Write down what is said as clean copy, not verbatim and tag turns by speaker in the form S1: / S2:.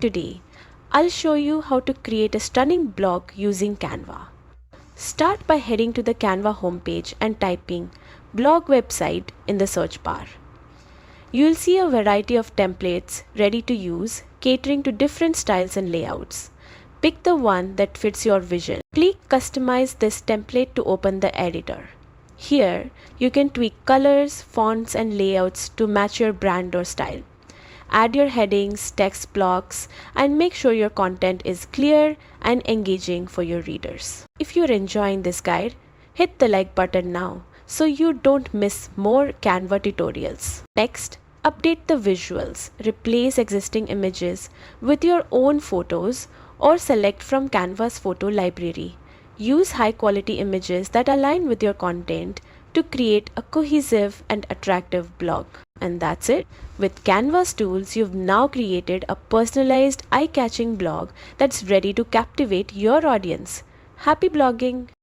S1: Today, I'll show you how to create a stunning blog using Canva. Start by heading to the Canva homepage and typing blog website in the search bar. You'll see a variety of templates ready to use, catering to different styles and layouts. Pick the one that fits your vision. Click Customize this template to open the editor. Here, you can tweak colors, fonts, and layouts to match your brand or style. Add your headings, text blocks, and make sure your content is clear and engaging for your readers. If you're enjoying this guide, hit the like button now so you don't miss more Canva tutorials. Next, update the visuals. Replace existing images with your own photos or select from Canva's photo library. Use high-quality images that align with your content to create a cohesive and attractive blog. And that's it. With Canva's tools, you've now created a personalized, eye-catching blog that's ready to captivate your audience. Happy blogging!